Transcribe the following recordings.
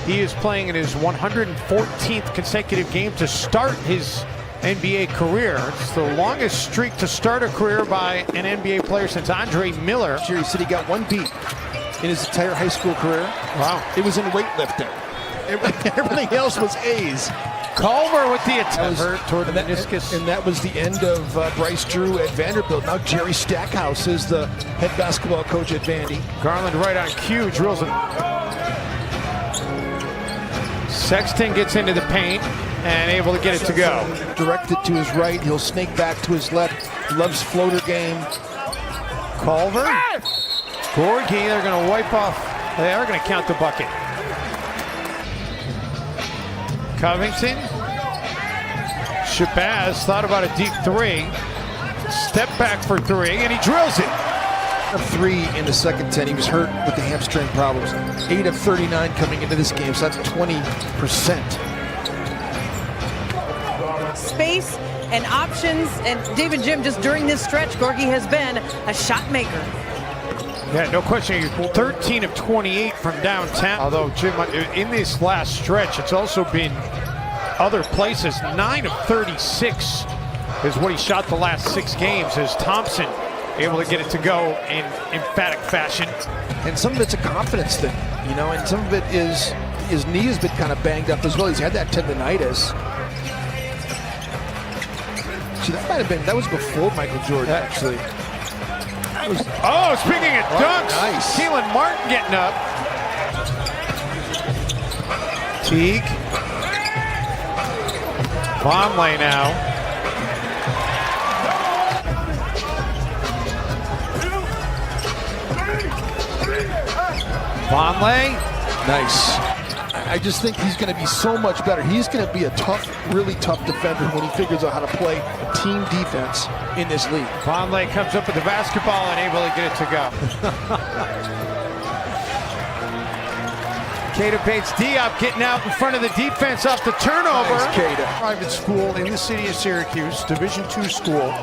He is playing in his 114th consecutive game to start his NBA career. It's the longest streak to start a career by an NBA player since Andre Miller. He said he got one beat in his entire high school career. Wow. It was in weightlifting. Everything else was A's. Culver with the attempt toward the meniscus. And that was the end of Bryce Drew at Vanderbilt. Now Jerry Stackhouse is the head basketball coach at Vandy. Garland right on cue, drills it. Sexton gets into the paint and able to get it to go. Directed to his right, he'll snake back to his left. He loves floater game. Culver. Gorgie, they're going to wipe off. They are going to count the bucket. Covington. Shabazz thought about a deep three. Step back for three, and he drills it. Of 3 in the second 10. He was hurt with the hamstring problems. 8 of 39 coming into this game, so that's 20%. Space and options, and David Jim, just during this stretch, Gorgie has been a shot maker. Yeah, no question. 13 of 28 from downtown. Although, Jim, in this last stretch, it's also been other places. 9 of 36 is what he shot the last 6 games as Thompson able to get it to go in emphatic fashion. And some of it's a confidence thing, you know, and some of it is his knee has been kind of banged up as well. He's had that tendonitis. See, that was before Michael Jordan, actually. Oh, speaking of dunks, nice. Keelan Martin getting up. Teague. Vonleh now. Vonleh. Nice. I just think he's going to be so much better. He's going to be a tough, really tough defender when he figures out how to play team defense in this league. Vonleh comes up with the basketball and able to get it to go. Keita baits Diop getting out in front of the defense off the turnover. Nice, Keita. Private school in the city of Syracuse, Division II school,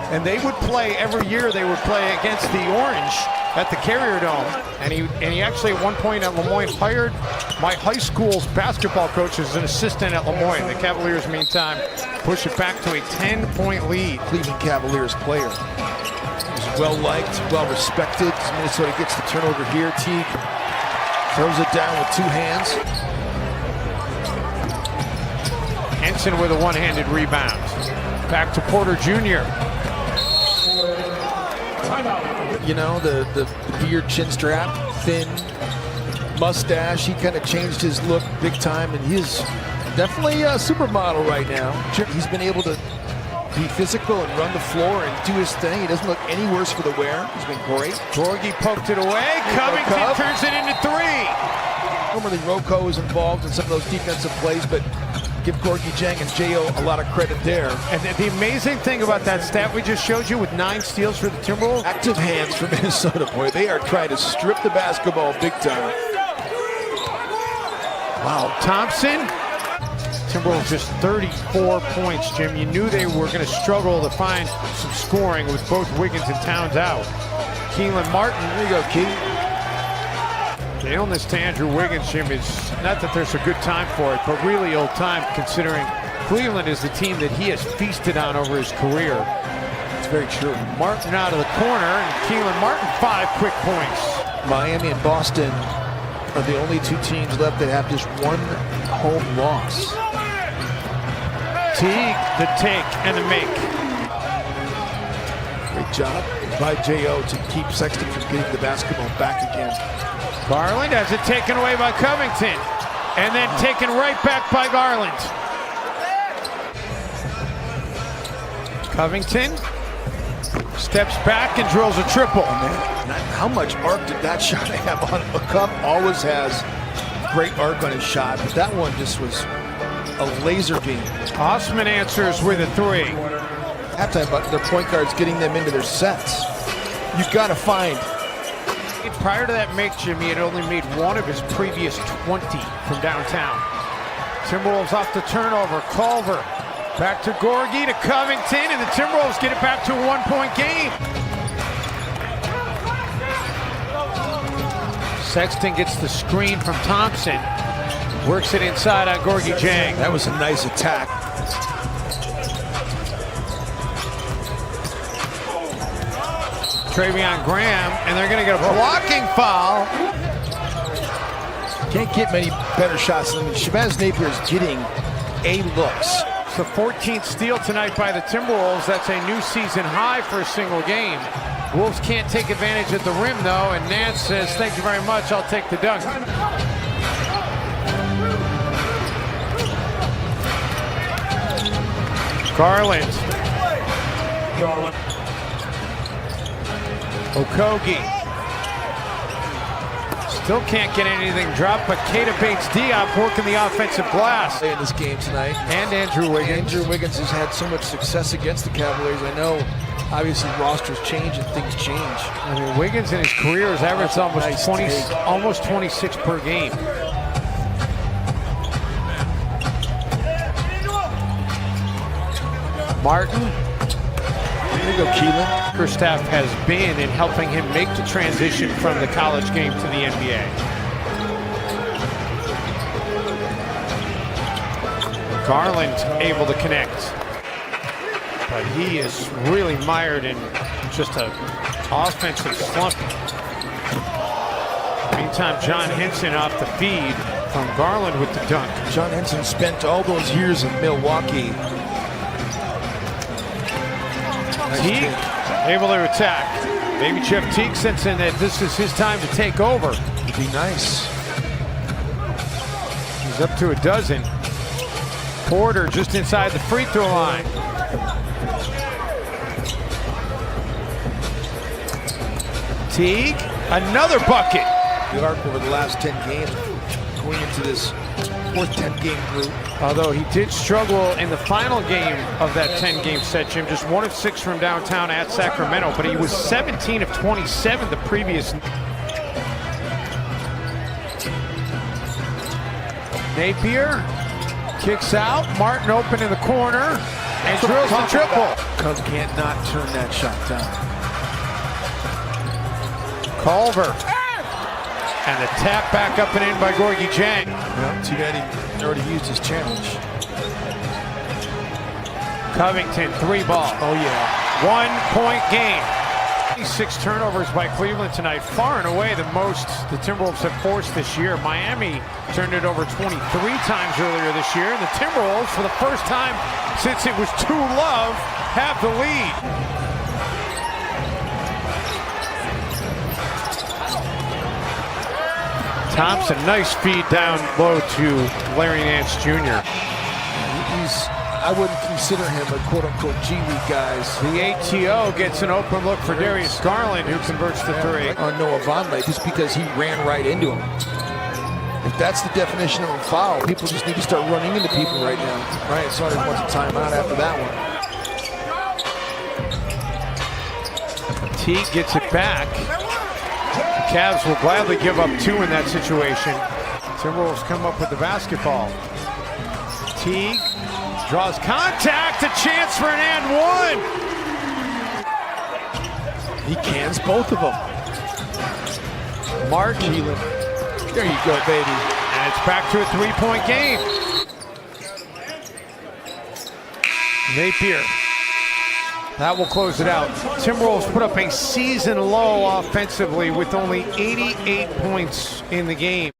and they would play every year. They would play against the Orange at the Carrier Dome, and he actually at one point at Lemoyne hired my high school's basketball coach as an assistant at Lemoyne. The Cavaliers, meantime, push it back to a 10-point lead. Cleveland Cavaliers player. He's well liked, well respected. Minnesota gets the turnover here. Teague throws it down with 2 hands. Henson with a one-handed rebound. Back to Porter Jr. You know, the beard, chin strap, thin mustache. He kind of changed his look big time, and he's definitely a supermodel right now. He's been able to be physical and run the floor and do his thing. He doesn't look any worse for the wear. He's been great. Gorgie poked it away. Covington turns it into 3. Normally, Rocco is involved in some of those defensive plays, but give Gorgie Jang and J.O. a lot of credit there. And the amazing thing about that stat we just showed you with 9 steals for the Timberwolves. Active hands for Minnesota, boy. They are trying to strip the basketball big time. Wow, Thompson. Timberwolves just 34 points, Jim. You knew they were going to struggle to find some scoring with both Wiggins and Towns out. Keelan Martin. There you go, Key. The illness to Andrew Wiggins, Jim, is not that there's a good time for it, but really ill time considering Cleveland is the team that he has feasted on over his career. It's very true. Martin out of the corner, and Keelan Martin 5 quick points. Miami and Boston are the only 2 teams left that have just 1 home loss. Teague, the take, and the make. Great job by J.O. to keep Sexton from getting the basketball back again. Garland has it taken away by Covington, and then taken right back by Garland. Covington steps back and drills a triple. How much arc did that shot have on it? McCup always has great arc on his shot, but that one just was a laser beam. Osman answers with a 3. Halftime, but their point guards getting them into their sets. You've got to find. Prior to that make, Jimmy had only made 1 of his previous 20 from downtown. Timberwolves off the turnover. Culver back to Gorgie to Covington, and the Timberwolves get it back to a 1-point game. Sexton gets the screen from Thompson. Works it inside on Gorgie Jang. That was a nice attack. Travion Graham, and they're going to get a blocking foul. Can't get many better shots. I mean, Shabazz Napier is getting A-looks. It's the 14th steal tonight by the Timberwolves. That's a new season high for a single game. Wolves can't take advantage at the rim, though, and Nance says, thank you very much, I'll take the dunk. Garland. Okogie. Still can't get anything dropped, but Keita Bates-Diop working the offensive glass. In this game tonight. And Andrew Wiggins. Andrew Wiggins has had so much success against the Cavaliers. I know, obviously, rosters change and things change. I mean, Wiggins in his career has averaged almost 26 per game. Martin. There you go, Keelan. Her staff has been in helping him make the transition from the college game to the NBA. Garland able to connect, but he is really mired in just an offensive slump. Meantime, John Henson off the feed from Garland with the dunk. John Henson spent all those years in Milwaukee. Teague able to attack. Maybe Jeff Teague sensing that this is his time to take over. Would be nice. He's up to a dozen. Porter just inside the free throw line. Teague, another bucket. The arc over the last 10 games, going into this fourth 10-game group. Although he did struggle in the final game of that 10-game set, Jim. Just 1 of 6 from downtown at Sacramento, but he was 17 of 27 the previous. Napier kicks out. Martin open in the corner and drills the triple. Cubs can't not turn that shot down. Culver. And the tap back up and in by Gorgie Jang. Well, too bad he already used his challenge. Covington, 3-ball. Oh, yeah. 1-point game. 6 turnovers by Cleveland tonight. Far and away the most the Timberwolves have forced this year. Miami turned it over 23 times earlier this year. And the Timberwolves, for the first time since it was 2 Love, have the lead. Thompson, nice feed down low to Larry Nance Jr. I wouldn't consider him a quote-unquote G League guys. The ATO gets an open look for Darius Garland, who converts the 3. On Noah Vonleh, just because he ran right into him. If that's the definition of a foul, people just need to start running into people right now. Ryan Saunders wants a timeout after that one. Teague gets it back. The Cavs will gladly give up 2 in that situation. Timberwolves come up with the basketball. Teague draws contact, a chance for an and 1. He cans both of them. Martin. There you go, baby. And it's back to a 3-point game. Napier. That will close it out. Timberwolves put up a season low offensively with only 88 points in the game.